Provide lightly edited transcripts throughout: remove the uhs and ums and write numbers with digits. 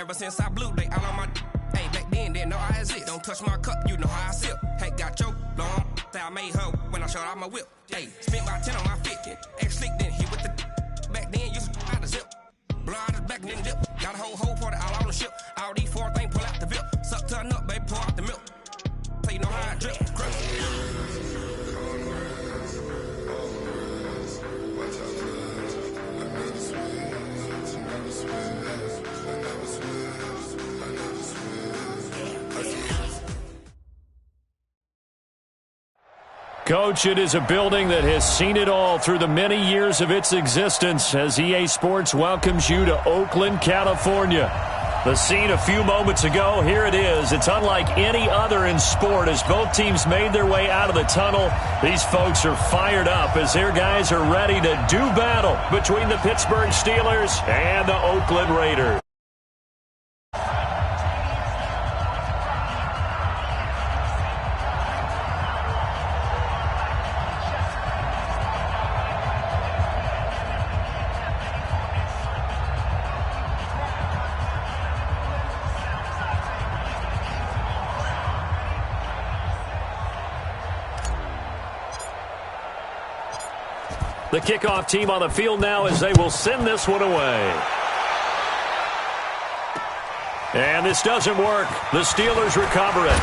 Ever since I blew, they all on my hey, back then, didn't know I exist. Don't touch my cup, you know how I sip. Hey, got your long, say I made her when I showed out my whip. Hey, spent about 10 on my fit. Ex-slick, then hit with the back then, used to out the zip. Blow out his back, then dip. Got a whole party all on the ship. All these 4 things, pull out the VIP. Suck, turn up, baby, pour out the milk. So you know how I drip. Coach, it is a building that has seen it all through the many years of its existence as EA Sports welcomes you to Oakland, California. The scene a few moments ago, here it is. It's unlike any other in sport as both teams made their way out of the tunnel. These folks are fired up as their guys are ready to do battle between the Pittsburgh Steelers and the Oakland Raiders. The kickoff team on the field now as they will send this one away. And this doesn't work. The Steelers recover it.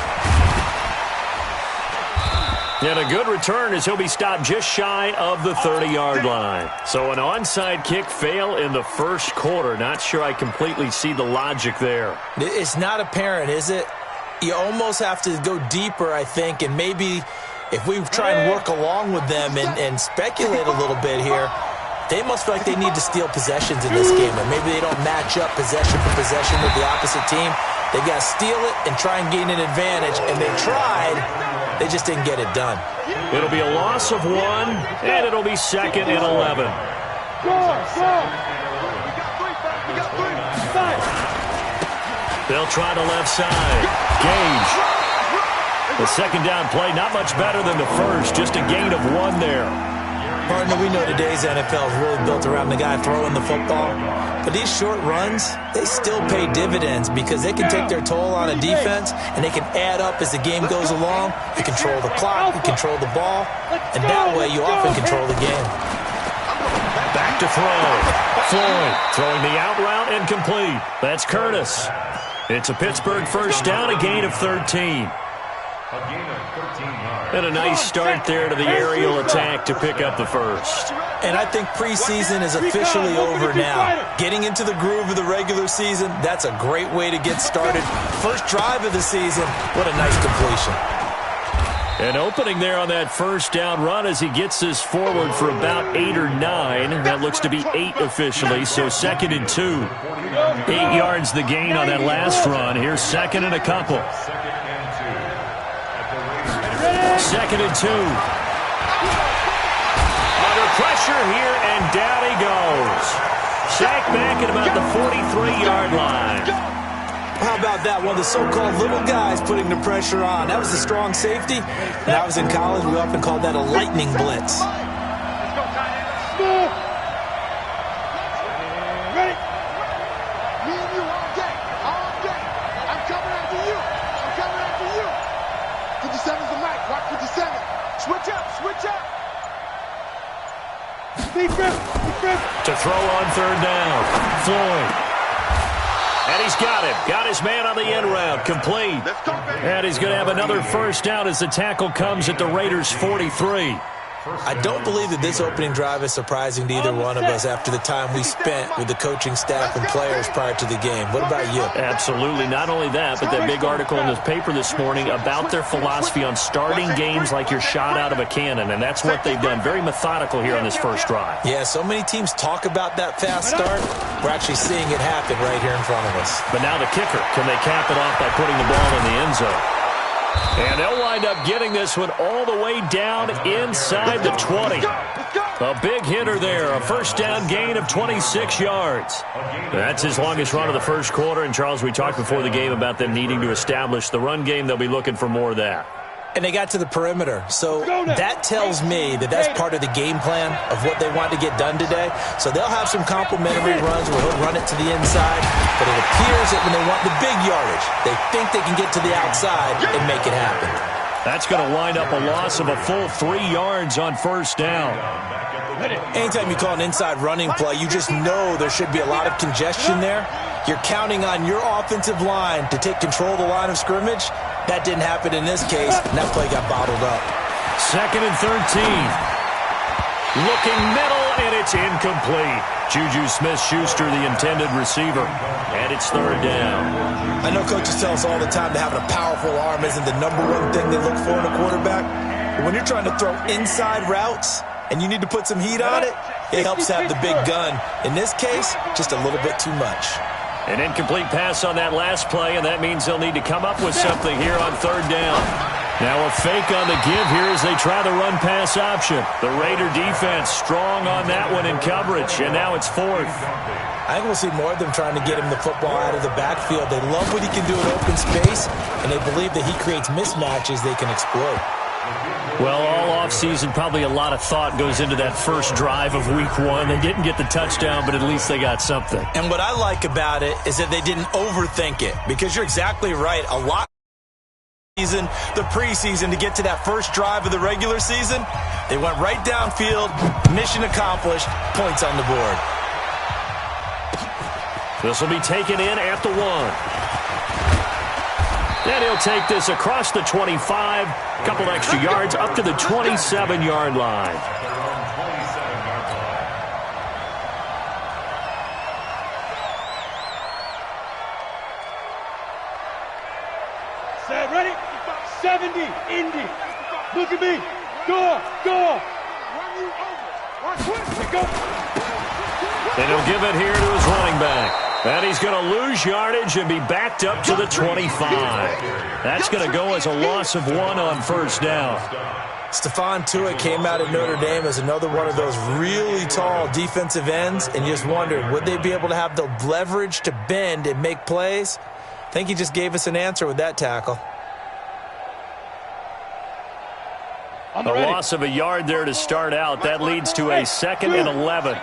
And a good return as he'll be stopped just shy of the 30-yard line. So an onside kick fail in the first quarter. Not sure I completely see the logic there. It's not apparent, is it? You almost have to go deeper, I think, and maybe if we try and work along with them and speculate a little bit here, they must feel like they need to steal possessions in this game, and maybe they don't match up possession for possession with the opposite team. They got to steal it and try and gain an advantage, and they tried. They just didn't get it done. It'll be a loss of 1, and it'll be 2nd and 11. They'll try the left side. Gage. The second down play, not much better than the first, just a gain of 1 there. Partner, we know today's NFL is really built around the guy throwing the football. But these short runs, they still pay dividends because they can take their toll on a defense, and they can add up as the game goes along. You control the clock, you control the ball, and that way you often control the game. Back to throw. Floyd throwing the out route and complete. That's Curtis. It's a Pittsburgh first down, a gain of 13. And a nice start there to the aerial attack to pick up the first. And I think preseason is officially over now. Getting into the groove of the regular season, that's a great way to get started. First drive of the season, what a nice completion. An opening there on that first down run as he gets this forward for about 8 or 9. That looks to be 8 officially, so 2nd and 2. 8 yards the gain on that last run. Here's 2nd and a couple. 2nd and 2. Under pressure here, and down he goes. Sacked back at about the 43-yard line. How about that? One of the so-called little guys putting the pressure on. That was a strong safety. When I was in college, we often called that a lightning blitz. To throw on 3rd down. Floyd. And he's got him. Got his man on the end route. Complete. And he's going to have another first down as the tackle comes at the Raiders' 43. I don't believe that this opening drive is surprising to either one of us after the time we spent with the coaching staff and players prior to the game. What about you? Absolutely. Not only that, but that big article in the paper this morning about their philosophy on starting games like you're shot out of a cannon, and that's what they've done. Very methodical here on this first drive. Yeah, so many teams talk about that fast start. We're actually seeing it happen right here in front of us. But now the kicker. Can they cap it off by putting the ball in the end zone? And they'll wind up getting this one all the way down inside the 20. A big hitter there, a first down gain of 26 yards. That's his longest run of the first quarter. And, Charles, we talked before the game about them needing to establish the run game. They'll be looking for more of that. and they got to the perimeter. So that tells me that that's part of the game plan of what they want to get done today. So they'll have some complimentary runs where he'll run it to the inside, but it appears that when they want the big yardage, they think they can get to the outside and make it happen. That's going to wind up a loss of a full 3 yards on first down. Anytime you call an inside running play, you just know there should be a lot of congestion there. You're counting on your offensive line to take control of the line of scrimmage. That didn't happen in this case, and that play got bottled up. 2nd and 13. Looking middle, and it's incomplete. Juju Smith-Schuster, the intended receiver, and it's 3rd down. I know coaches tell us all the time that having a powerful arm isn't the #1 thing they look for in a quarterback. But when you're trying to throw inside routes and you need to put some heat on it, it helps have the big gun. In this case, just a little bit too much. An incomplete pass on that last play, and that means they'll need to come up with something here on 3rd down. Now a fake on the give here as they try the run-pass option. The Raider defense strong on that one in coverage, and now it's 4th. I think we'll see more of them trying to get him the football out of the backfield. They love what he can do in open space, and they believe that he creates mismatches they can exploit. Well, all offseason, probably a lot of thought goes into that first drive of week 1. They didn't get the touchdown, but at least they got something. And what I like about it is that they didn't overthink it, because you're exactly right. A lot season, the preseason, to get to that first drive of the regular season, they went right downfield, mission accomplished, points on the board. This will be taken in at the 1. And he'll take this across the 25, a couple extra yards up to the 27-yard line. Set, ready? 70, Indy. Look at me. Go. Run you over. Watch it. Go. And he'll give it here to his running back. And he's going to lose yardage and be backed up to the 25. That's going to go as a loss of 1 on first down. Stephon Tuitt came out of Notre Dame as another one of those really tall defensive ends, and you just wondered, would they be able to have the leverage to bend and make plays? I think he just gave us an answer with that tackle. A loss of a yard there to start out. That leads to a 2nd and 11.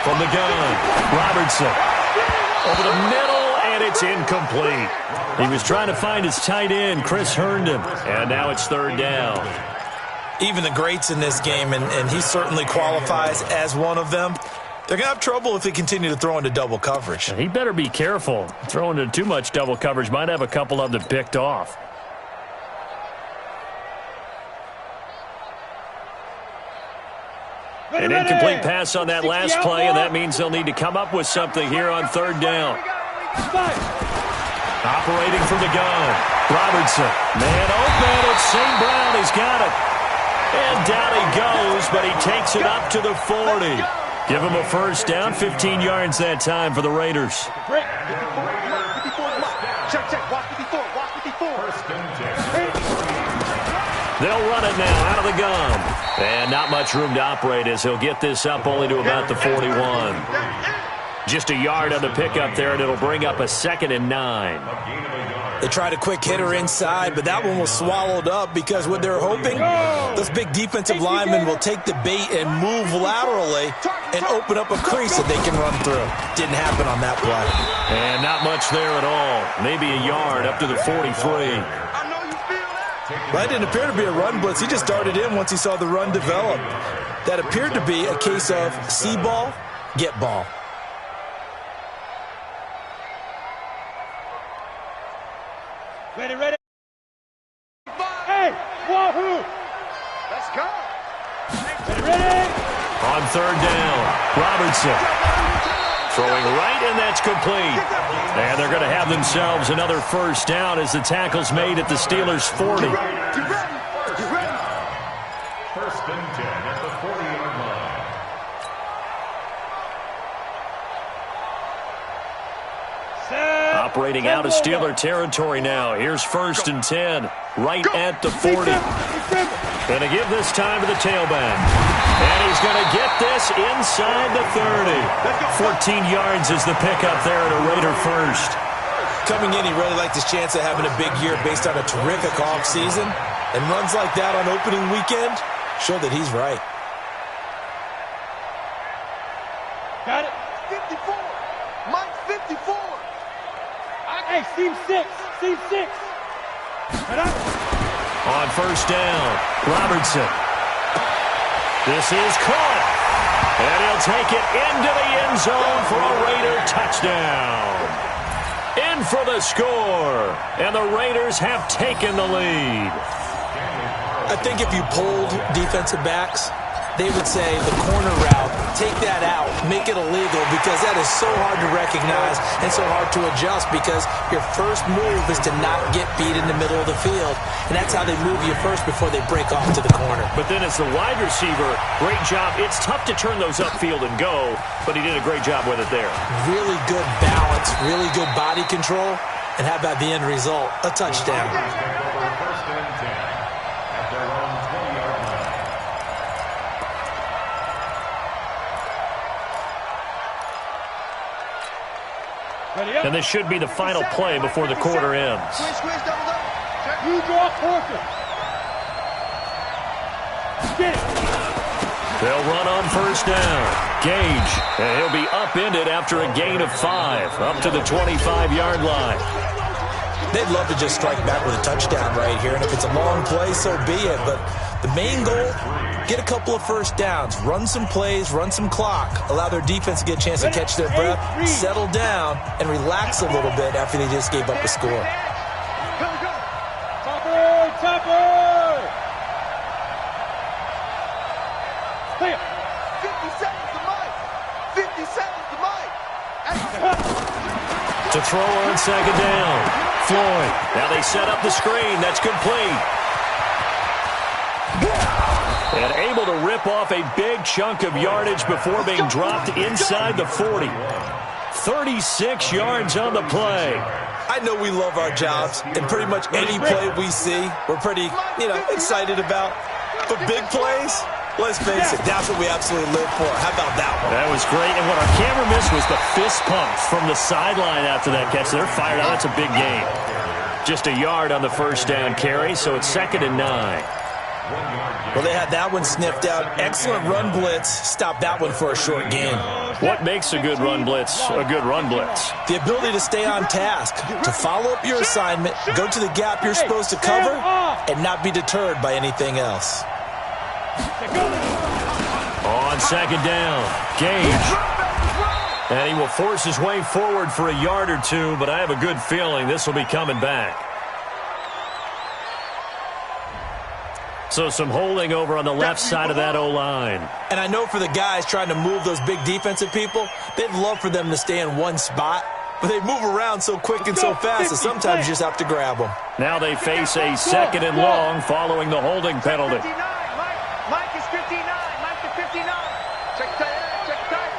From the gun, Robertson. Over the middle, and it's incomplete. He was trying to find his tight end, Chris Herndon. And now it's 3rd down. Even the greats in this game, and he certainly qualifies as one of them, they're going to have trouble if they continue to throw into double coverage. He better be careful. Throwing into too much double coverage might have a couple of them picked off. An incomplete pass on that last play, and that means they'll need to come up with something here on 3rd down. Operating from the gun, Robertson. Man open, it's St. Brown, he's got it. And down he goes, but he takes it up to the 40. Give him a first down, 15 yards that time for the Raiders. They'll run it now out of the gun. And not much room to operate as he'll get this up only to about the 41. Just a yard on the pickup there, and it'll bring up a 2nd and 9. They tried a quick hitter inside, but that one was swallowed up because what they're hoping, those big defensive linemen will take the bait and move laterally and open up a crease that they can run through. Didn't happen on that play. And not much there at all. Maybe a yard up to the 43. That didn't appear to be a run blitz. He just darted in once he saw the run develop. That appeared to be a case of see ball, get ball. Ready. Hey, wahoo! Let's go. Ready. On 3rd down, Robertson. Throwing right, and that's complete. And they're going to have themselves another first down as the tackle's made at the Steelers' 40. Get ready. 1st and 10 at the 40-yard line. Operating out of Steeler territory now. Here's 1st and 10, right at the 40. Going to give this time to the tailback. And he's going to get this inside the 30. 14 yards is the pickup there at a Raider first. Coming in, he really liked his chance of having a big year based on a terrific offseason. And runs like that on opening weekend show that he's right. Got it. 54. Mike, 54. Hey, seam 6. Seam 6. On first down, Robertson. This is caught. And he'll take it into the end zone for a Raider touchdown. In for the score. And the Raiders have taken the lead. I think if you polled defensive backs, they would say the corner route, take that out, make it illegal, because that is so hard to recognize and so hard to adjust, because your first move is to not get beat in the middle of the field, and that's how they move you first before they break off to the corner. But then as the wide receiver, great job. It's tough to turn those upfield and go, but he did a great job with it there. Really good balance, really good body control, and how about the end result? A touchdown. And this should be the final play before the quarter ends. You draw quarter. Get it. They'll run on first down. Gage, and he'll be upended after a gain of 5, up to the 25-yard line. They'd love to just strike back with a touchdown right here, and if it's a long play, so be it. But the main goal, get a couple of first downs, run some plays, run some clock, allow their defense to get a chance to catch their breath, settle down, and relax a little bit after they just gave up a score. Topper! 50 seconds to Mike. 50 seconds to Mike. To throw on second down. Floyd. Now they set up the screen. That's complete. And able to rip off a big chunk of yardage before being dropped inside the 40. 36 yards on the play. I know we love our jobs, and pretty much any play we see, we're pretty, excited about. But big plays, let's face it, that's what we absolutely live for. How about that one? That was great, and what our camera missed was the fist pump from the sideline after that catch. They're fired out. That's a big gain. Just a yard on the first down carry, so it's 2nd and 9. Well, they had that one sniffed out. Excellent run blitz. Stopped that one for a short gain. What makes a good run blitz a good run blitz? The ability to stay on task, to follow up your assignment, go to the gap you're supposed to cover, and not be deterred by anything else. On second down, Gage. And he will force his way forward for a yard or two, but I have a good feeling this will be coming back. So some holding over on the left side of that O-line. And I know for the guys trying to move those big defensive people, they'd love for them to stay in one spot, but they move around so quick and so fast that sometimes you just have to grab them. Now they face a 2nd and long following the holding penalty. Mike is 59. Mike is 59. Check tight. Check tight.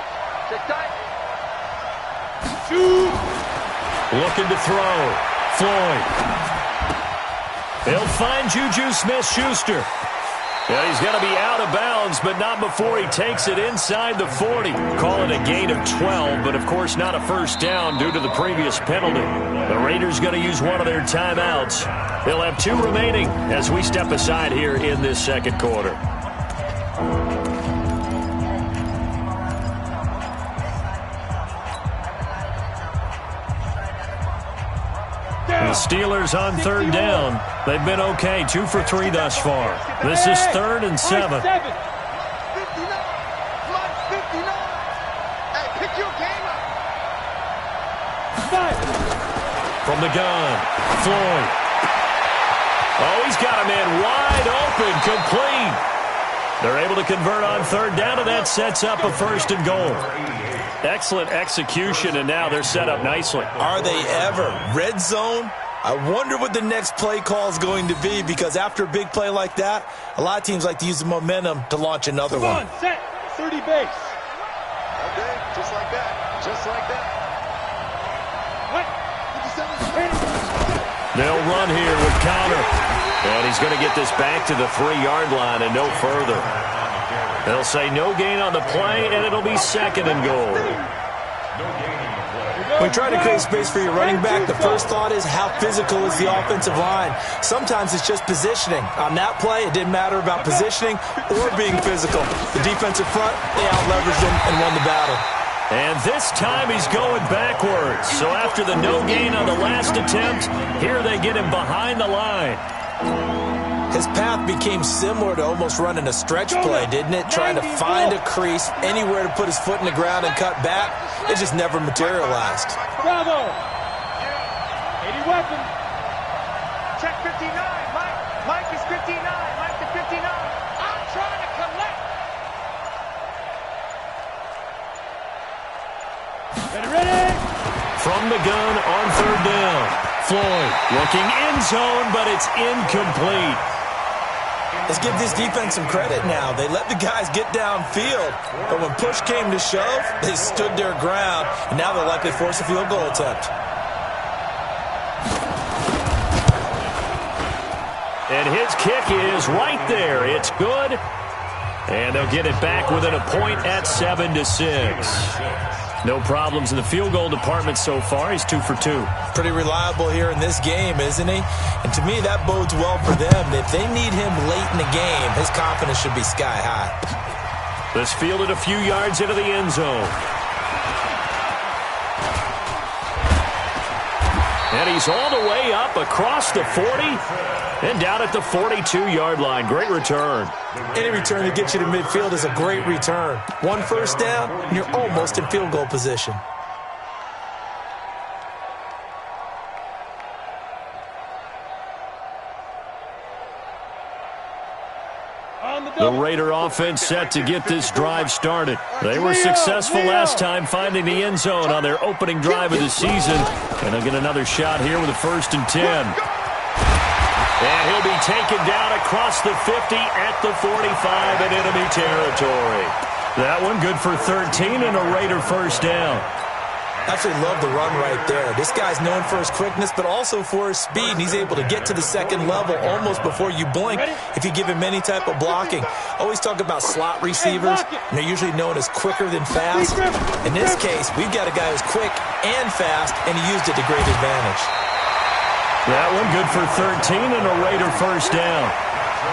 Check tight. Shoot. Looking to throw. Floyd. They'll find Juju Smith-Schuster. Yeah, he's going to be out of bounds, but not before he takes it inside the 40. Call it a gain of 12, but of course not a first down due to the previous penalty. The Raiders going to use one of their timeouts. They'll have 2 remaining as we step aside here in this second quarter. The Steelers on third down. They've been okay, 2 for 3 thus far. This is 3rd and 7. 59. Mike, 59. Hey, pick your game up. From the gun, Floyd. Oh, he's got a man wide open, complete. They're able to convert on third down, and that sets up a 1st and goal. Excellent execution, and now they're set up nicely. Are they ever? Red zone? I wonder what the next play call is going to be, because after a big play like that, a lot of teams like to use the momentum to launch another one. Set. 30 base. Okay, just like that. Just like that. What? They'll run here with Connor. And he's going to get this back to the 3-yard line and no further. They'll say no gain on the play, and it'll be 2nd and goal. When you're trying to create space for your running back, the first thought is how physical is the offensive line. Sometimes it's just positioning. On that play, it didn't matter about positioning or being physical. The defensive front, they out-leveraged him and won the battle. And this time he's going backwards. So after the no gain on the last attempt, here they get him behind the line. His path became similar to almost running a stretch play, didn't it? Trying to find a crease, anywhere to put his foot in the ground and cut back. It just never materialized. Bravo! 80 weapons. Check 59. Mike is 59. Mike to 59. I'm trying to collect. Ready? From the gun on third down. Floyd looking end zone, but it's incomplete. Let's give this defense some credit now. They let the guys get downfield, but when push came to shove, they stood their ground, and now they'll likely force a field goal attempt. And his kick is right there. It's good. And they'll get it back within a point at 7-6. No problems in the field goal department so far. He's 2 for 2. Pretty reliable here in this game, isn't he? And to me, that bodes well for them. If they need him late in the game, his confidence should be sky high. This fielded a few yards into the end zone. And he's all the way up across the 40 and down at the 42-yard line. Great return. Any return that gets you to midfield is a great return. One first down, and you're almost in field goal position. The Raider offense set to get this drive started. They were successful last time finding the end zone on their opening drive of the season. And they'll get another shot here with a 1st and 10. And he'll be taken down across the 50 at the 45 in enemy territory. That one good for 13 and a Raider first down. Actually love the run right there. This guy's known for his quickness, but also for his speed. And he's able to get to the second level almost before you blink if you give him any type of blocking. Always talk about slot receivers, and they're usually known as quicker than fast. In this case, we've got a guy who's quick and fast, and he used it to great advantage. That one good for 13 and a Raider first down.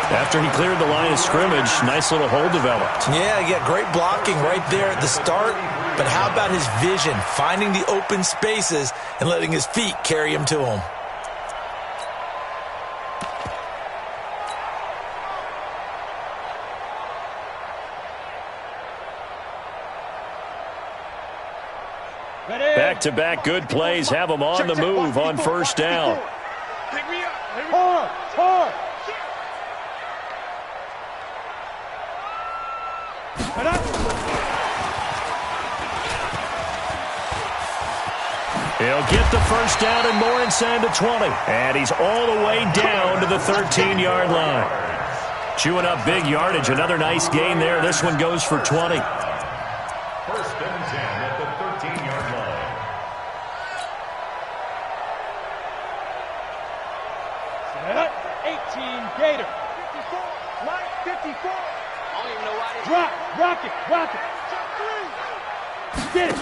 After he cleared the line of scrimmage, nice little hole developed. Yeah, great blocking right there at the start. But how about his vision, finding the open spaces and letting his feet carry him to him? Back-to-back good plays have him on the move on first down. Hard. He'll get the first down and more inside the 20. And he's all the way down to the 13-yard line. Chewing up big yardage. Another nice gain there. This one goes for 20. 1st and 10 at the 13-yard line. Set up. 18 Gator. 54. Mike 54. I don't even know why they Rock it. Get it.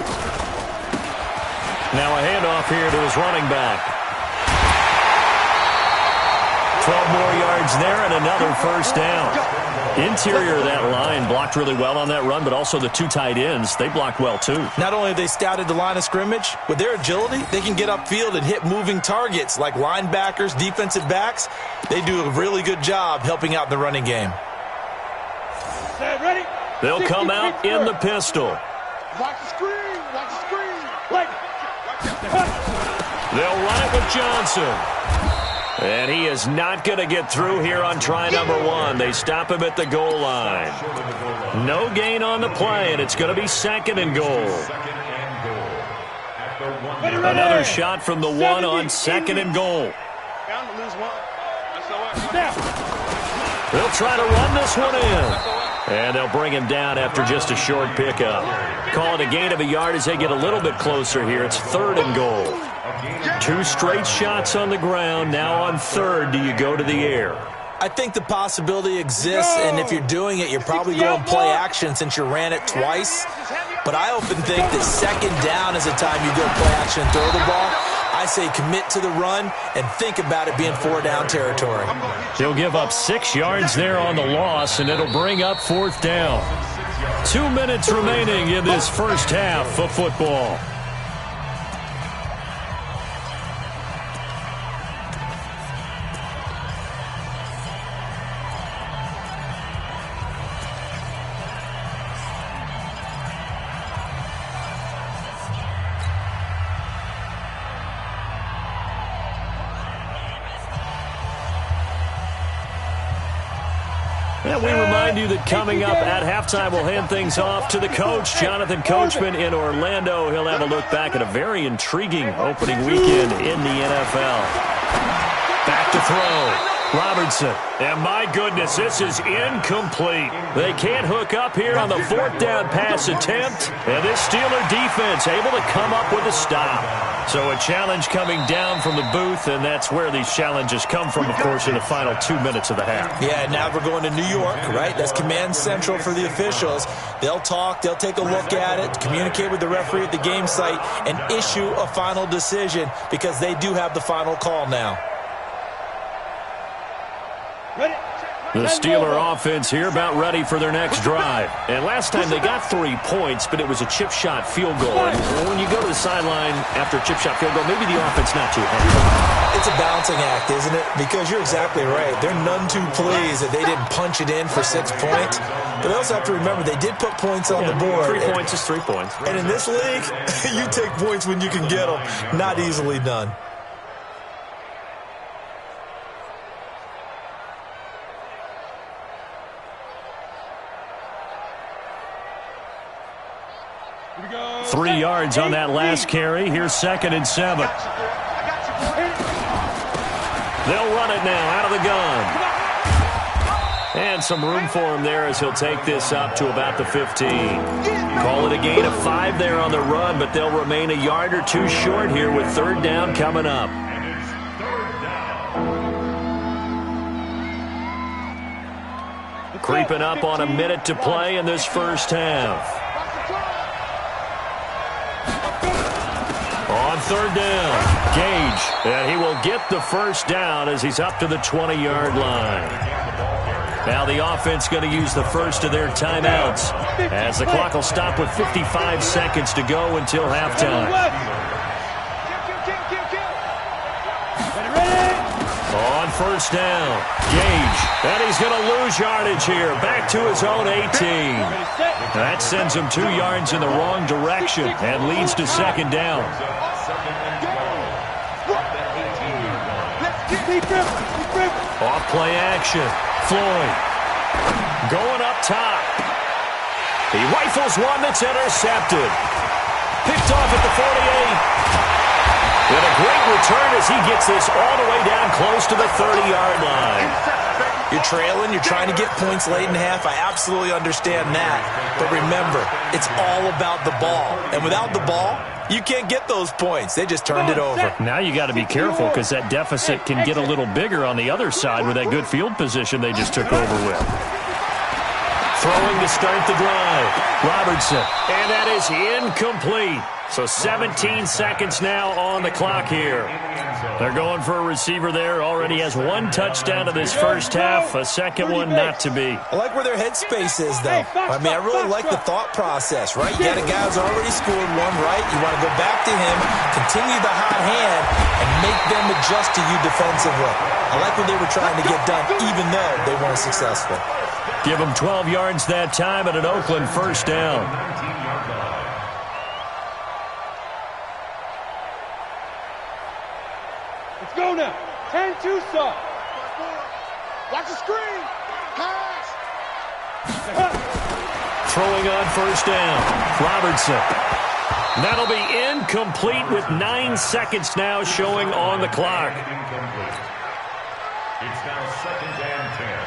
Now a handoff here to his running back. 12 more yards there and another first down. Interior of that line blocked really well on that run, but also the 2 tight ends, they blocked well too. Not only have they scouted the line of scrimmage, with their agility, they can get upfield and hit moving targets like linebackers, defensive backs. They do a really good job helping out the running game. Set, ready? They'll come out in the pistol. Watch the screen. They'll run it with Johnson. And he is not going to get through here on try number 1. They stop him at the goal line. No gain on the play, and it's going to be 2nd and goal. Another shot from the 1 on 2nd and goal. They'll try to run this one in. And they'll bring him down after just a short pickup. Call it a gain of a yard as they get a little bit closer here. It's 3rd and goal. 2 straight shots on the ground. Now on 3rd, do you go to the air? I think the possibility exists, and if you're doing it, you're probably going play action since you ran it twice. But I often think that second down is the time you go play action and throw the ball. I say commit to the run and think about it being 4-down territory. He'll give up 6 yards there on the loss, and it'll bring up 4th down. 2 minutes remaining in this first half of football. And we remind you that coming up at halftime, we'll hand things off to the coach, Jonathan Coachman in Orlando. He'll have a look back at a very intriguing opening weekend in the NFL. Back to throw. Robertson. And my goodness, this is incomplete. They can't hook up here on the 4th down pass attempt. And this Steeler defense able to come up with a stop. So a challenge coming down from the booth, and that's where these challenges come from, of course, in the final 2 minutes of the half. Yeah, now we're going to New York, right? That's command central for the officials. They'll talk, they'll take a look at it, communicate with the referee at the game site, and issue a final decision because they do have the final call now. The Steeler offense here about ready for their next drive. And last time they got 3 points, but it was a chip shot field goal. And when you go to the sideline after a chip shot field goal, maybe the offense not too happy. It's a balancing act, isn't it? Because you're exactly right. They're none too pleased that they didn't punch it in for 6 points. But they also have to remember they did put points on the board. 3 points is 3 points. And in this league, you take points when you can get them. Not easily done. – 3 yards on that last carry. Here's 2nd and 7. They'll run it now out of the gun. And some room for him there as he'll take this up to about the 15. Call it a gain of 5 there on the run, but they'll remain a yard or 2 short here with 3rd down coming up. Creeping up on a minute to play in this first half. On 3rd down, Gage, and he will get the first down as he's up to the 20-yard line. Now the offense going to use the first of their timeouts as the clock will stop with 55 seconds to go until halftime. On 1st down, Gage, and he's going to lose yardage here, back to his own 18. That sends him 2 yards in the wrong direction and leads to 2nd down. Off play action, Floyd going up top. He rifles one that's intercepted. Picked off at the 48. And a great return as he gets this all the way down close to the 30-yard line. You're trailing, you're trying to get points late in half. I absolutely understand that. But remember, it's all about the ball. And without the ball, you can't get those points. They just turned it over. Now you got to be careful because that deficit can get a little bigger on the other side with that good field position they just took over with. Throwing to start the drive, Robertson. And that is incomplete. So 17 seconds now on the clock here. They're going for a receiver there. Already has 1 touchdown in this first half. A second one not to be. I like where their headspace is, though. I mean, I really like the thought process, right? You got a guy who's already scored one, right? You want to go back to him, continue the hot hand, and make them adjust to you defensively. I like what they were trying to get done, even though they weren't successful. Give them 12 yards that time and an Oakland first down. Let's go now. 10-2 stop. Watch the screen. Pass. Throwing on first down, Robertson. That'll be incomplete with 9 seconds now showing on the clock. It's now 2nd and 10.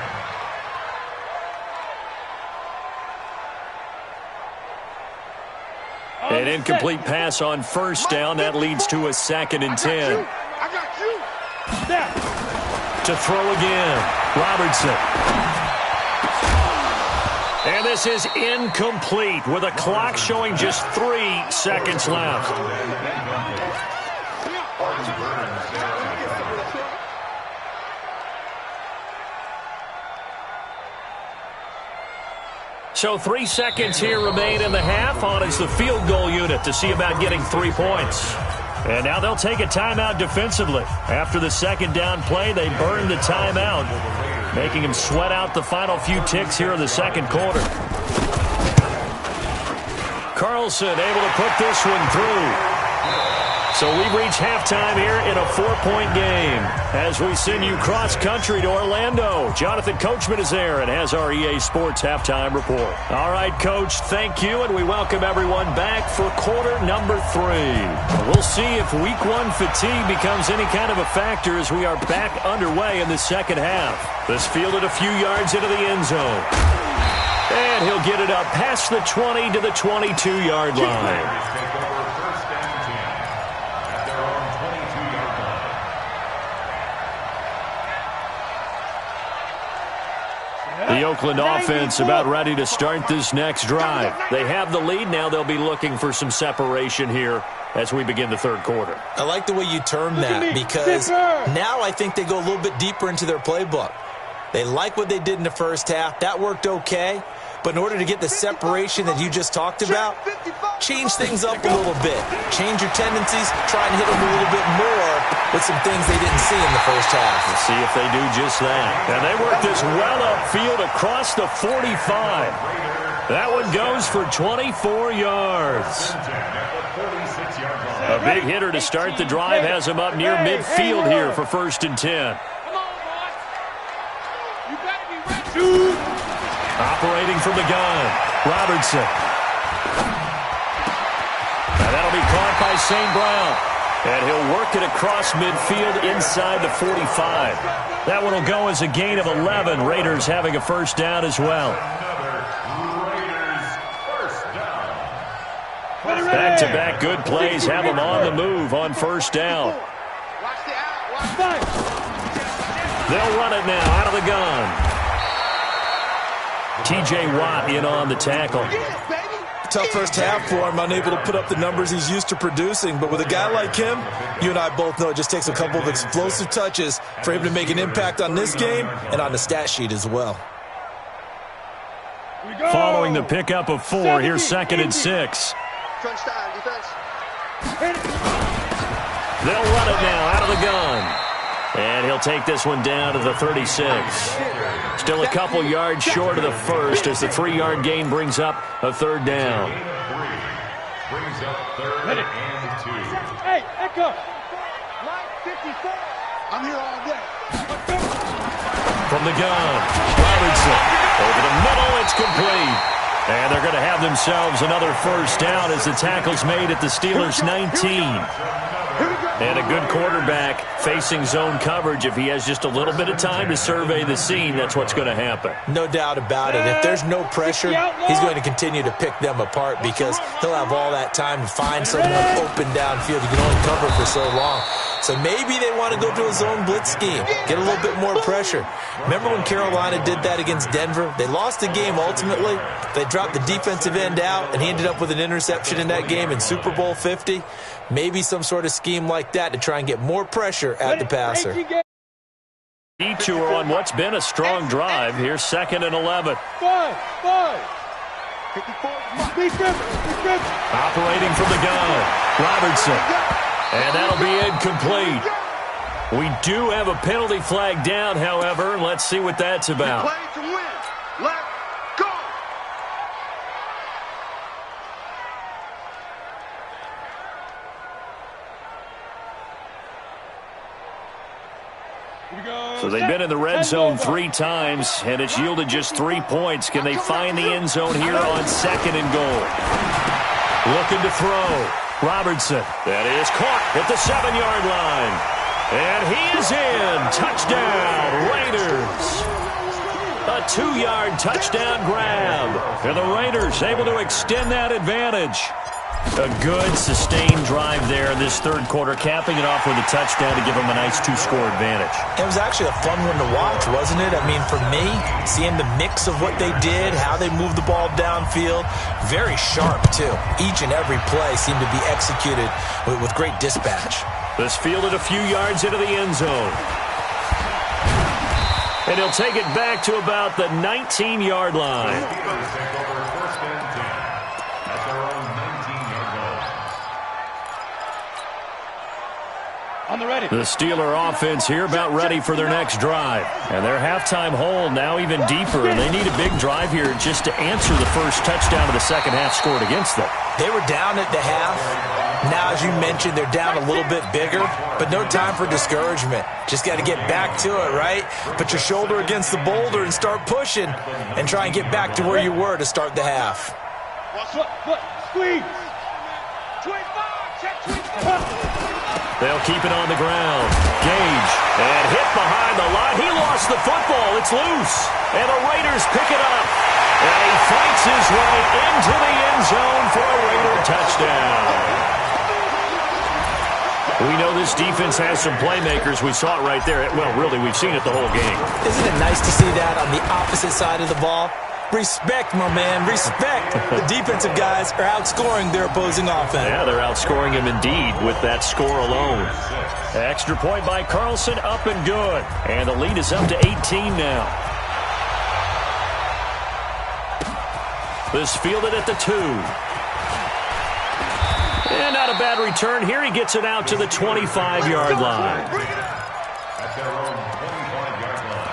An incomplete pass on first down. That leads to a 2nd and 10. I got you. To throw again. Robertson. And this is incomplete with a clock showing just 3 seconds left. So 3 seconds here remain in the half. On is the field goal unit to see about getting 3 points. And now they'll take a timeout defensively. After the second down play, they burn the timeout, making him sweat out the final few ticks here in the second quarter. Carlson able to put this one through. So we've reached halftime here in a 4-point game as we send you cross-country to Orlando. Jonathan Coachman is there and has our EA Sports halftime report. All right, Coach, thank you, and we welcome everyone back for quarter number 3. We'll see if week 1 fatigue becomes any kind of a factor as we are back underway in the second half. This fielded a few yards into the end zone. And he'll get it up past the 20 to the 22-yard line. The Oakland offense about ready to start this next drive. They have the lead. Now they'll be looking for some separation here as we begin the third quarter. I like the way you term that because now I think they go a little bit deeper into their playbook. They like what they did in the first half. That worked okay. But in order to get the separation that you just talked about, change things up a little bit. Change your tendencies. Try and hit them a little bit more with some things they didn't see in the first half. Let's see if they do just that. And they work this well upfield across the 45. That one goes for 24 yards. A big hitter to start the drive has him up near midfield here for 1st and 10. Operating from the gun, Robertson. And that'll be caught by St. Brown. And he'll work it across midfield inside the 45. That one will go as a gain of 11. Raiders having a first down as well. Back-to-back good plays have them on the move on first down. They'll run it now out of the gun. T.J. Watt in on the tackle. Tough first half for him, unable to put up the numbers he's used to producing. But with a guy like him, you and I both know it just takes a couple of explosive touches for him to make an impact on this game and on the stat sheet as well. Following the pickup of 4, here's 2nd and 6. They'll run it now out of the gun. And he'll take this one down to the 36. Still a couple yards short of the first as the 3-yard gain brings up a third down. Brings up 3rd and 2. Hey, Echo. Line 54. I'm here all day. From the gun, Robertson. Over the middle, it's complete. And they're going to have themselves another first down as the tackle's made at the Steelers' 19. And a good quarterback facing zone coverage. If he has just a little bit of time to survey the scene, that's what's going to happen. No doubt about it. If there's no pressure, he's going to continue to pick them apart because he'll have all that time to find someone open downfield. You can only cover for so long. So maybe they want to go to a zone blitz scheme, get a little bit more pressure. Remember when Carolina did that against Denver? They lost the game ultimately. They dropped the defensive end out, and he ended up with an interception in that game in Super Bowl 50. Maybe some sort of scheme like that to try and get more pressure at the passer. Detour on what's been a strong drive. Here's 2nd and 11. Operating from the gun, Robertson. And that'll be incomplete. We do have a penalty flag down, however. Let's see what that's about. Play to win. Let's go. So they've been in the red zone 3 times, and it's yielded just 3 points. Can they find the end zone here on 2nd and goal? Looking to throw. Robertson. That is caught at the 7-yard line. And he is in. Touchdown, Raiders. A 2-yard touchdown grab. And the Raiders able to extend that advantage. A good, sustained drive there in this third quarter, capping it off with a touchdown to give them a nice 2-score advantage. It was actually a fun one to watch, wasn't it? I mean, for me, seeing the mix of what they did, how they moved the ball downfield, very sharp, too. Each and every play seemed to be executed with great dispatch. This fielded a few yards into the end zone. And he'll take it back to about the 19-yard line. On the ready. The Steeler offense here about ready for their next drive. And their halftime hole now even deeper, and they need a big drive here just to answer the first touchdown of the second half scored against them. They were down at the half. Now, as you mentioned, they're down a little bit bigger, but no time for discouragement. Just got to get back to it, right? Put your shoulder against the boulder and start pushing and try and get back to where you were to start the half. Foot, squeeze. 25, check 25. They'll keep it on the ground. Gage, and hit behind the line. He lost the football. It's loose. And the Raiders pick it up. And he fights his way into the end zone for a Raider touchdown. We know this defense has some playmakers. We saw it right there. Well, really, we've seen it the whole game. Isn't it nice to see that on the opposite side of the ball? Respect, my man, respect. The defensive guys are outscoring their opposing offense. Yeah, they're outscoring him indeed with that score alone. Extra point by Carlson, up and good. And the lead is up to 18 now. This fielded at the 2. And not a bad return here. He gets it out to the 25-yard line. At their own 25-yard line.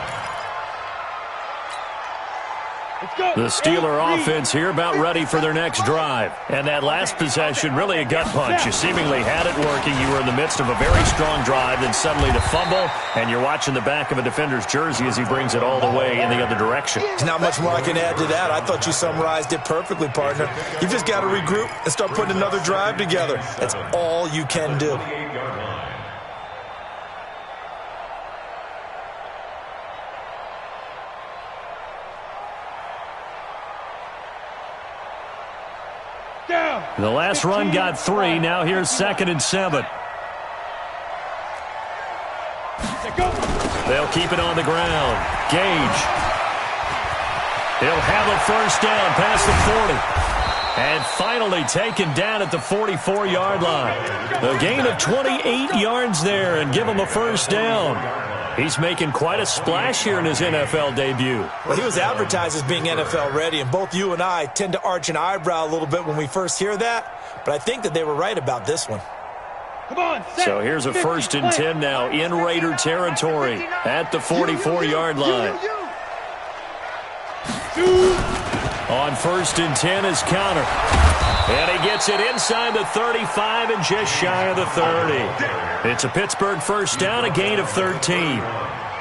The Steeler offense here about ready for their next drive. And that last possession, really a gut punch. You seemingly had it working. You were in the midst of a very strong drive, then suddenly to fumble, and you're watching the back of a defender's jersey as he brings it all the way in the other direction. There's not much more I can add to that. I thought you summarized it perfectly, partner. You've just got to regroup and start putting another drive together. That's all you can do. The last run got 3. Now here's 2nd and 7. They'll keep it on the ground. Gage. He'll have a first down past the 40. And finally taken down at the 44-yard line. A gain of 28 yards there and give him a first down. He's making quite a splash here in his NFL debut. Well, he was advertised as being NFL ready, and both you and I tend to arch an eyebrow a little bit when we first hear that, but I think that they were right about this one. Come on, so here's a 1st and 10 now in Raider territory at the 44-yard line. On 1st and 10 is Counter. And he gets it inside the 35 and just shy of the 30. It's a Pittsburgh first down, a gain of 13.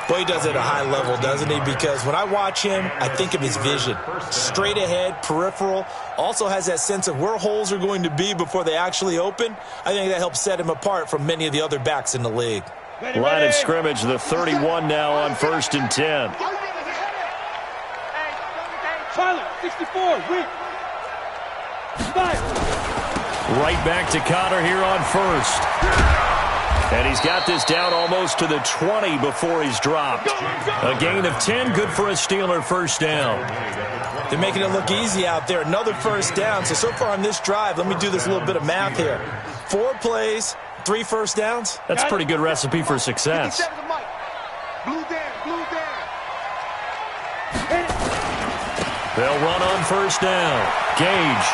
Boy, he does it at a high level, doesn't he? Because when I watch him, I think of his vision. Straight ahead, peripheral. Also has that sense of where holes are going to be before they actually open. I think that helps set him apart from many of the other backs in the league. Line of scrimmage, the 31 now on 1st and 10. Tyler, 64, win. Right back to Cotter here on 1st. And he's got this down almost to the 20 before he's dropped. A gain of 10, good for a Steeler first down. They're making it look easy out there. Another first down. So far on this drive, let me do this little bit of math here. 4 plays, 3 first downs. That's a pretty good recipe for success. They'll run on first down. Gage.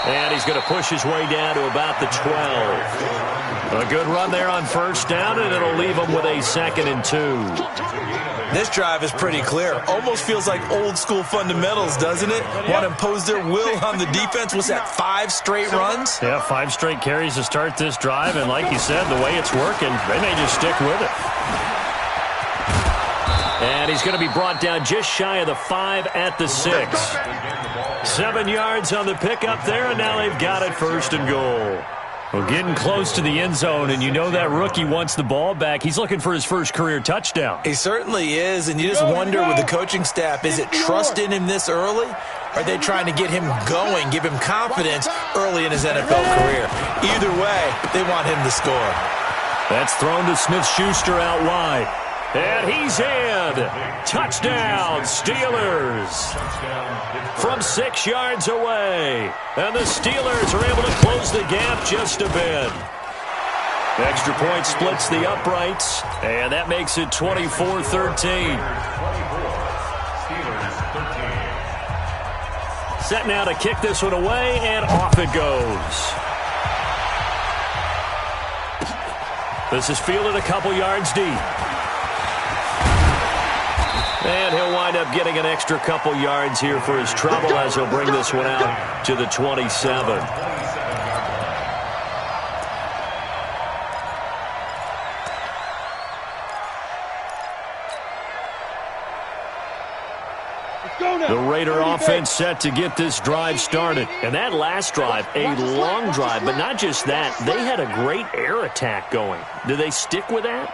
And he's going to push his way down to about the 12. A good run there on first down, and it'll leave him with a 2nd and 2. This drive is pretty clear. Almost feels like old school fundamentals, doesn't it? Want to impose their will on the defense. What's that, 5 straight runs? Yeah, 5 straight carries to start this drive, and like you said, the way it's working, they may just stick with it. And he's going to be brought down just shy of the 5 at the 6. 7 yards on the pickup there, and now they've got it 1st and goal. Well, getting close to the end zone, and you know that rookie wants the ball back. He's looking for his first career touchdown. He certainly is, and you just wonder with the coaching staff, is it trust in him this early? Or are they trying to get him going, give him confidence early in his NFL career? Either way, they want him to score. That's thrown to Smith-Schuster out wide. And he's in. Touchdown, Steelers. From 6 yards away. And the Steelers are able to close the gap just a bit. Extra point splits the uprights, and that makes it 24-13. Set now to kick this one away, and off it goes. This is fielded a couple yards deep. And he'll wind up getting an extra couple yards here for his trouble as he'll bring this one out to the 27. The Raider offense set to get this drive started. And that last drive, a long drive, but not just that. They had a great air attack going. Do they stick with that?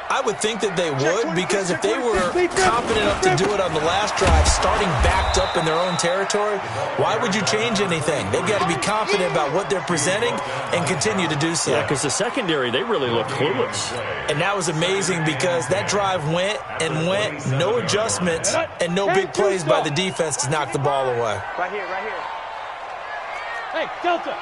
I would think that they would, because if they were confident enough to do it on the last drive, starting backed up in their own territory, why would you change anything? They've got to be confident about what they're presenting and continue to do so. Yeah, because the secondary, they really looked clueless. And that was amazing because that drive went and went, no adjustments, and no big plays by the defense to knock the ball away. Right here, right here. Hey, Delta.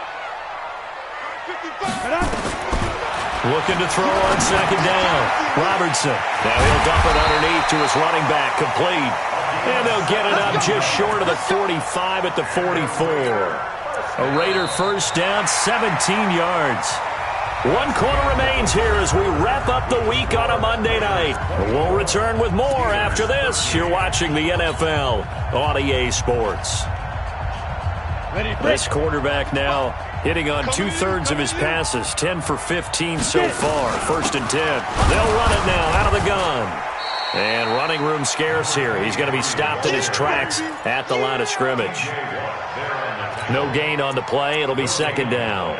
Looking to throw on second down. Robertson. Now he'll dump it underneath to his running back. Complete. And they'll get it up just short of the 45 at the 44. A Raider first down, 17 yards. 1 quarter remains here as we wrap up the week on a Monday night. We'll return with more after this. You're watching the NFL on EA Sports. This quarterback now hitting on 2/3 of his passes, 10 for 15 so far. 1st and 10. They'll run it now out of the gun. And running room scarce here. He's going to be stopped in his tracks at the line of scrimmage. No gain on the play. It'll be second down.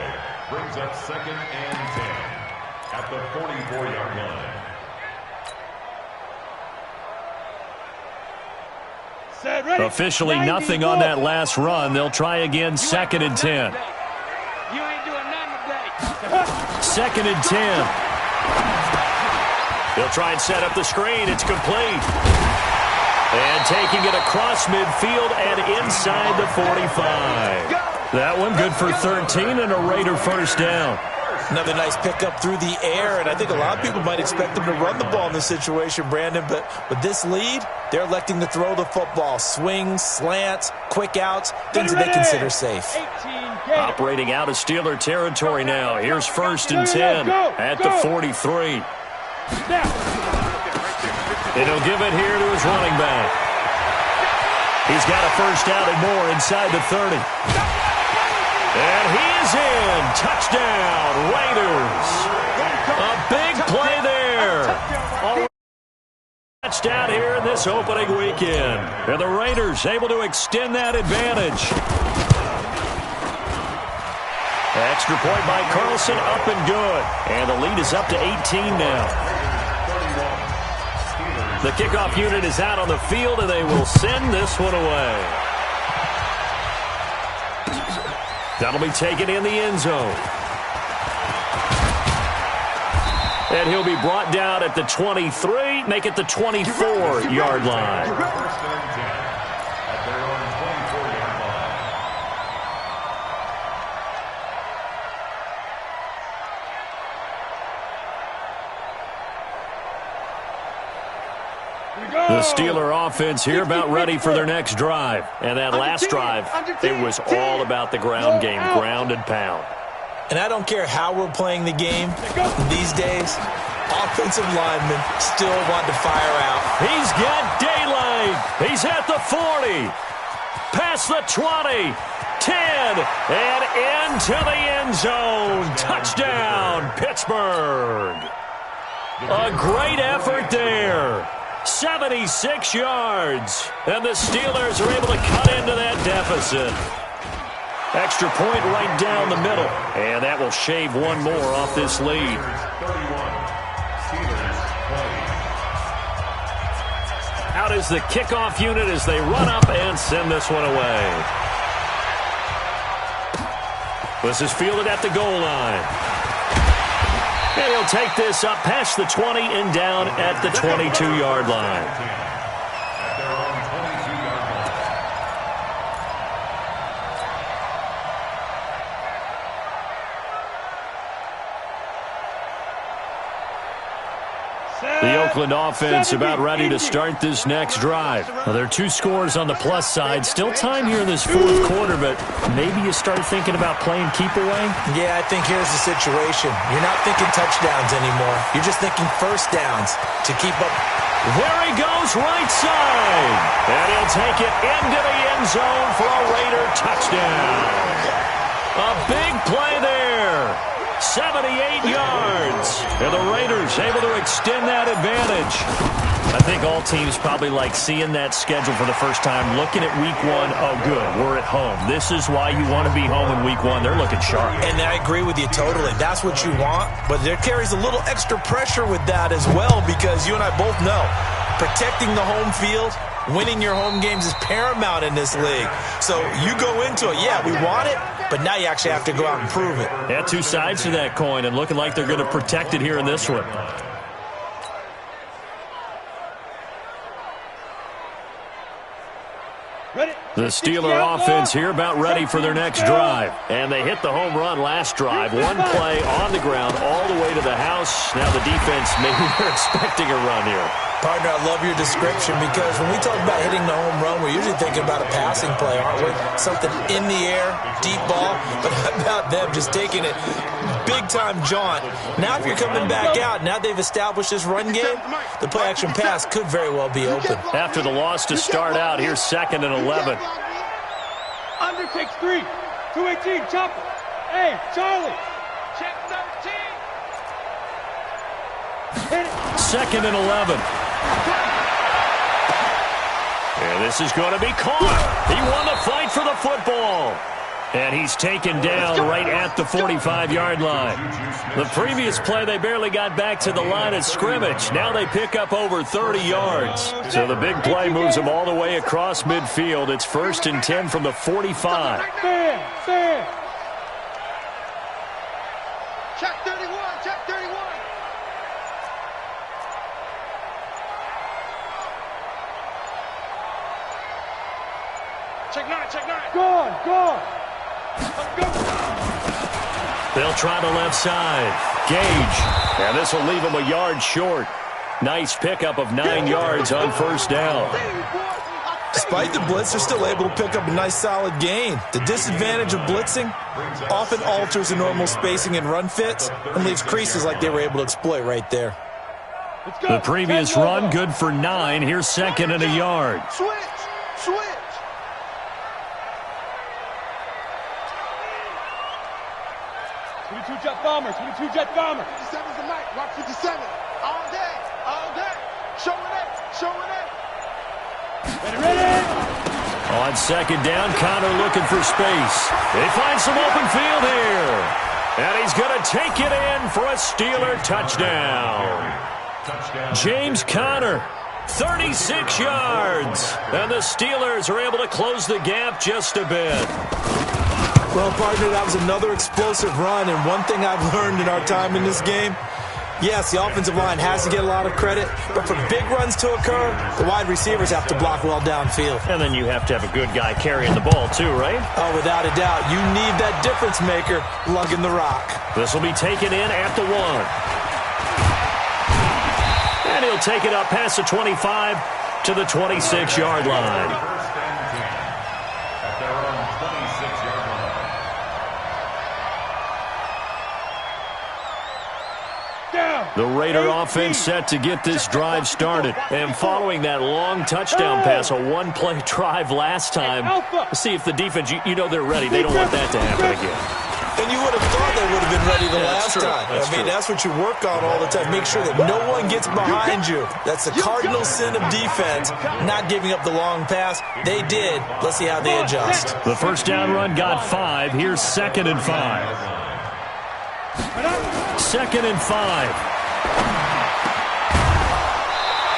Brings up 2nd and 10 at the 44-yard line. Officially nothing on that last run. They'll try again, 2nd and 10. You ain't doing nothing today. 2nd and 10. They'll try and set up the screen. It's complete. And taking it across midfield and inside the 45. That one good for 13 and a Raider first down. Another nice pickup through the air, and I think a lot of people might expect them to run the ball in this situation, Brandon, but with this lead, they're electing to throw the football. Swings, slants, quick outs, things that they consider safe. Operating out of Steeler territory now. Here's 1st and 10 at the 43. And he'll give it here to his running back. He's got a first down and more inside the 30. And he is in. Touchdown, Raiders. A big play there. Touchdown here in this opening weekend. And the Raiders able to extend that advantage. Extra point by Carlson, up and good. And the lead is up to 18 now. The kickoff unit is out on the field, and they will send this one away. That'll be taken in the end zone. And he'll be brought down at the 23, make it the 24-yard line. The Steeler offense here about ready for their next drive. And that last drive, it was all about the ground game, ground and pound. And I don't care how we're playing the game these days, offensive linemen still want to fire out. He's got daylight. He's at the 40, past the 20, 10, and into the end zone. Touchdown, Pittsburgh. A great effort there. 76 yards, and the Steelers are able to cut into that deficit. Extra point right down the middle, and that will shave one more off this lead. Out out as the kickoff unit as they run up and send this one away. This is fielded at the goal line. And he'll take this up past the 20 and down at the 22-yard line. The Oakland offense about ready to start this next drive. Well, there are 2 scores on the plus side. Still time here in this fourth quarter, but maybe you start thinking about playing keep away? Yeah, I think here's the situation. You're not thinking touchdowns anymore. You're just thinking first downs to keep up. There he goes, right side. And he'll take it into the end zone for a Raider touchdown. A big play there. 78 yards. And the Raiders able to extend that advantage. I think all teams probably like seeing that schedule for the first time, looking at week 1. Oh, good, we're at home. This is why you want to be home in week 1. They're looking sharp. And I agree with you totally. That's what you want. But there carries a little extra pressure with that as well, because you and I both know protecting the home field, winning your home games is paramount in this league. So you go into it, yeah, we want it, but now you actually have to go out and prove it. Yeah, 2 sides to that coin, and looking like they're going to protect it here in this one. The Steeler offense here about ready for their next drive. And they hit the home run last drive. 1 play on the ground all the way to the house. Now the defense, maybe they're expecting a run here. Partner, I love your description, because when we talk about hitting the home run, we're usually thinking about a passing play, aren't we? Something in the air, deep ball. But how about them just taking it big-time jaunt? Now if you're coming back out, now they've established this run game, the play-action pass could very well be open. After the loss to start out, here's 2nd and 11. Under takes 3. 218, chopper. Hey, Charlie. Check 13. 2nd and 11. And this is going to be caught. He won the fight for the football. And he's taken down right at the 45-yard line. The previous play, they barely got back to the line of scrimmage. Now they pick up over 30 yards. So the big play moves them all the way across midfield. It's 1st and 10 from the 45. Fair. Check 31. Check 31. Check 9. Check 9. Gone. They'll try the left side. Gage. And this will leave him a yard short. Nice pickup of 9 yards on 1st down. Despite the blitz, they're still able to pick up a nice solid gain. The disadvantage of blitzing often alters the normal spacing and run fits and leaves creases like they were able to exploit right there. The previous run, good for 9. Here's 2nd and a yard. Switch. 22 jet bomber. 57's the night. Rock 57. All day. Showing it. Ready. On 2nd down, Connor looking for space. They find some open field here. And he's going to take it in for a Steeler touchdown. James Conner, 36 yards. And the Steelers are able to close the gap just a bit. Well, partner, that was another explosive run, and one thing I've learned in our time in this game, yes, the offensive line has to get a lot of credit, but for big runs to occur, the wide receivers have to block well downfield. And then you have to have a good guy carrying the ball too, right? Oh, without a doubt. You need that difference maker lugging the rock. This will be taken in at the 1. And he'll take it up past the 25 to the 26-yard line. The Raider offense set to get this drive started. And following that long touchdown pass, a 1-play drive last time, let's see if the defense, you know they're ready. They don't want that to happen again. And you would have thought they would have been ready the last time. That's what you work on all the time. Make sure that no one gets behind you. That's the cardinal sin of defense, not giving up the long pass. They did. Let's see how they adjust. The 1st down run got 5. Here's 2nd and 5. 2nd and 5.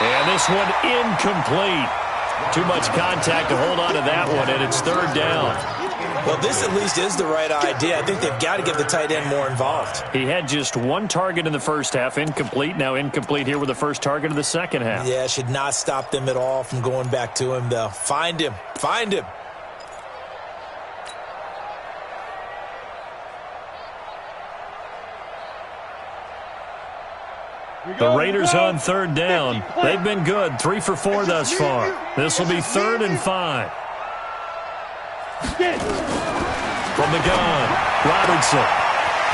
And this one incomplete. Too much contact to hold on to that one, and it's third down. Well, this at least is the right idea. I think they've got to get the tight end more involved. He had just one target in the first half, incomplete. Now incomplete here with the first target of the second half. Yeah, should not stop them at all from going back to him, though. Find him. Find him. The Raiders on third down. They've been good, 3 for 4 thus far. This will be 3rd and 5. From the gun, Robertson.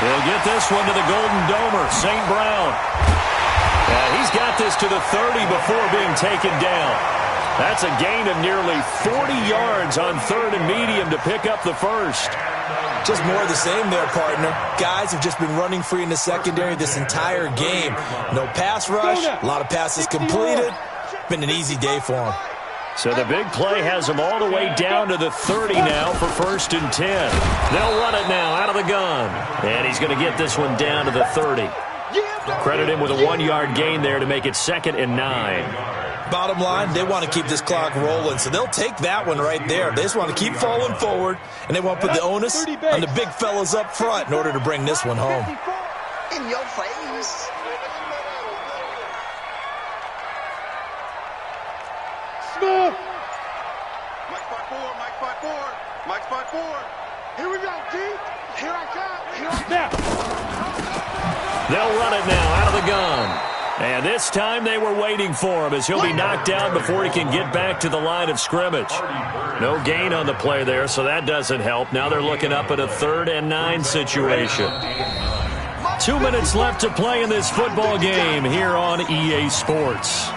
He'll get this one to the Golden Domer, St. Brown. He's got this to the 30 before being taken down. That's a gain of nearly 40 yards on 3rd and medium to pick up the first. Just more of the same there, partner. Guys have just been running free in the secondary this entire game. No pass rush, a lot of passes completed. Been an easy day for them. So the big play has them all the way down to the 30 now for 1st and 10. They'll run it now out of the gun. And he's going to get this one down to the 30. Credit him with a 1-yard gain there to make it 2nd and 9. Bottom line, they want to keep this clock rolling, so they'll take that one right there. They just want to keep falling forward, and they want to put the onus on the big fellas up front in order to bring this one home. In your face. Smith. Mike 5-4, Mike 5-4, Mike 5-4. Here we go, D. Here I come. Here I Now. They'll run it now out of the gun. And this time they were waiting for him as he'll be knocked down before he can get back to the line of scrimmage. No gain on the play there, so that doesn't help. Now they're looking up at a 3rd and 9 situation. 2 minutes left to play in this football game here on EA Sports.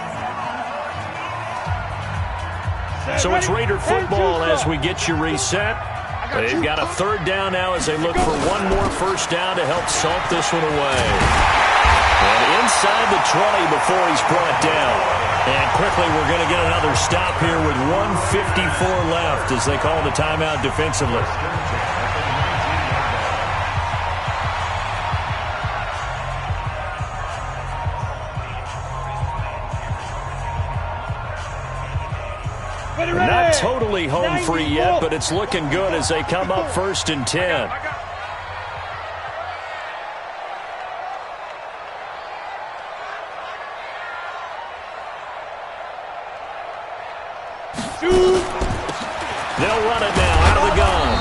So it's Raider football as we get you reset. They've got a 3rd down now as they look for one more first down to help salt this one away. And inside the 20 before he's brought down. And quickly we're going to get another stop here with 1:54 left as they call the timeout defensively. Not totally home free yet, but it's looking good as they come up 1st and 10. They'll run it now out of the gun.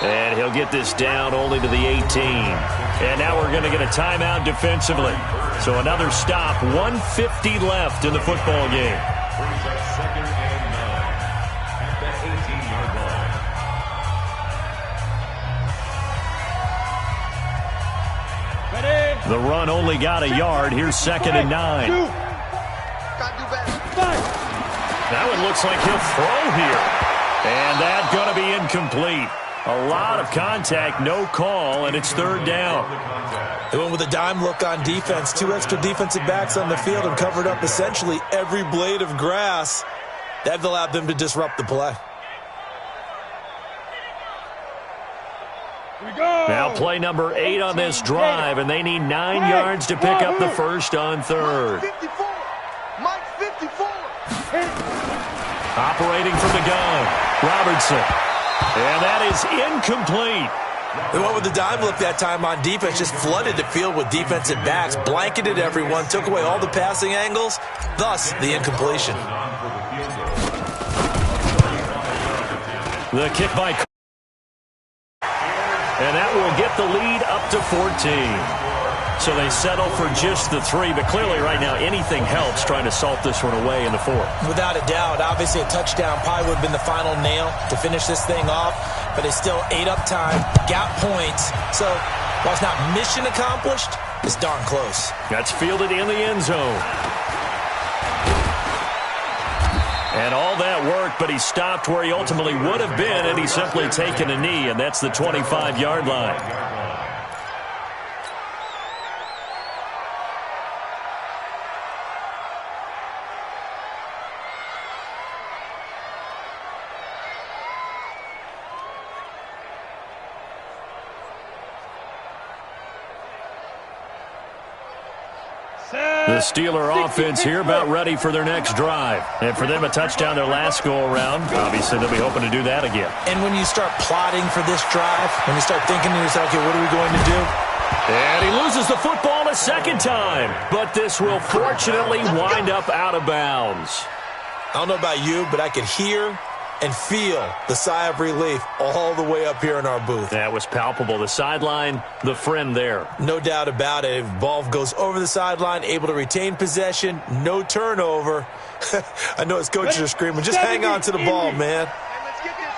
And he'll get this down only to the 18. And now we're going to get a timeout defensively. So another stop, 1:50 left in the football game. Brings up 2nd and 9 at the 18-yard line. Ready. The run only got a yard. Here's 2nd and 9. Gotta do better. That one looks like he'll throw here. And that's going to be incomplete. A lot of contact, no call, and it's 3rd down. They went with a dime look on defense. 2 extra defensive backs on the field and covered up essentially every blade of grass. That allowed them to disrupt the play. Now play number 8 on this drive, and they need 9 yards to pick up the first on 3rd. Mike 54. Operating from the gun, Robertson. And that is incomplete. They went with the dime look that time on defense, just flooded the field with defensive backs, blanketed everyone, took away all the passing angles, thus the incompletion. The kick by, and that will get the lead up to 14. So they settle for just the 3, but clearly right now anything helps trying to salt this one away in the 4th. Without a doubt, obviously a touchdown probably would have been the final nail to finish this thing off, but it's still ate up time, got points, so while it's not mission accomplished, it's darn close. That's fielded in the end zone. And all that worked, but he stopped where he ultimately would have been had he simply taken a knee, and that's the 25-yard line. The Steeler offense here about ready for their next drive. And for them, a touchdown their last go-around. Obviously, they'll be hoping to do that again. And when you start plotting for this drive, when you start thinking to yourself, okay, what are we going to do? And he loses the football a second time. But this will fortunately wind up out of bounds. I don't know about you, but I could hear and feel the sigh of relief all the way up here in our booth. That was palpable. The sideline, the friend there. No doubt about it. If ball goes over the sideline, able to retain possession, no turnover. I know his coaches are screaming, just hang on to the ball, man. Let's get this.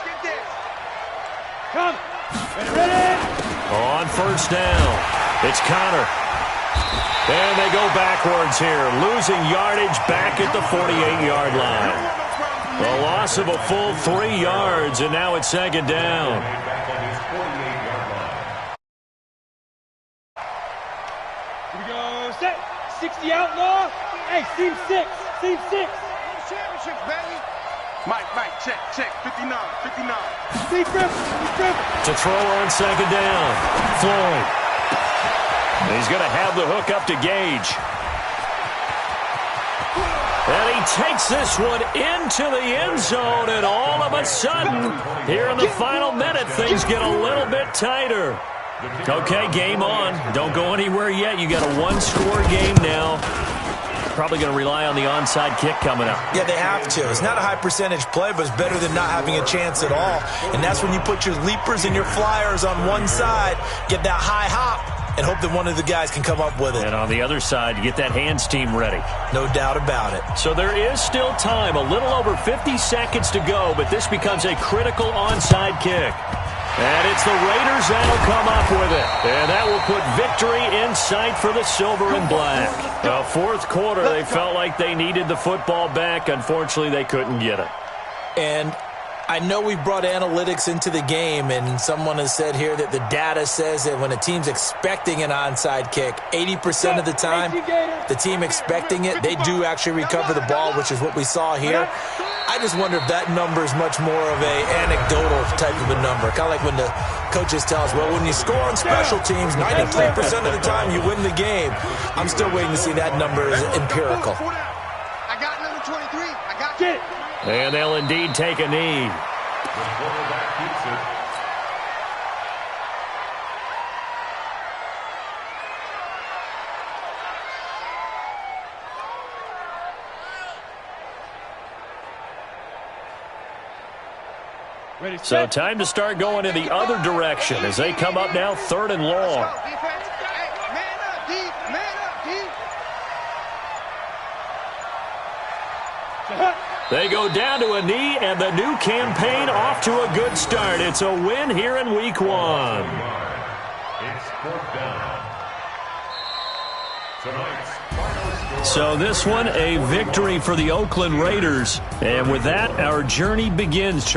Come. Ready. On first down, it's Connor. And they go backwards here, losing yardage back at the 48-yard line. A loss of a full 3 yards, and now it's second down. Here we go. Set. 60 outlaw. Hey, seam 6. Seam 6. Championships, baby. Mike, check. 59. Seam triple. To throw on second down, Floyd. He's going to have the hook up to Gage. And he takes this one into the end zone, and all of a sudden, here in the final minute, things get a little bit tighter. Okay, game on. Don't go anywhere yet. You got a one-score game now. Probably going to rely on the onside kick coming up. Yeah, they have to. It's not a high-percentage play, but it's better than not having a chance at all. And that's when you put your leapers and your flyers on one side, get that high hop, and hope that one of the guys can come up with it. And on the other side, get that hands team ready. No doubt about it. So there is still time, a little over 50 seconds to go, but this becomes a critical onside kick. And it's the Raiders that'll come up with it. And that will put victory in sight for the silver and black. The fourth quarter, they felt like they needed the football back. Unfortunately, they couldn't get it. And I know we brought analytics into the game, and someone has said here that the data says that when a team's expecting an onside kick, 80% of the time, the team expecting it, they do actually recover the ball, which is what we saw here. I just wonder if that number is much more of a anecdotal type of a number. Kind of like when the coaches tell us, well, when you score on special teams, 93% of the time you win the game. I'm still waiting to see that number is empirical. I got number 23. I got it. And they'll indeed take a knee. The quarterback keeps it. Ready, So time to start going in the other direction as they come up now 3rd and long. Defense. Hey, man up, D. They go down to a knee, and the new campaign off to a good start. It's a win here in week 1. It's 4th down. Tonight's final score. So this one, a victory for the Oakland Raiders. And with that, our journey begins.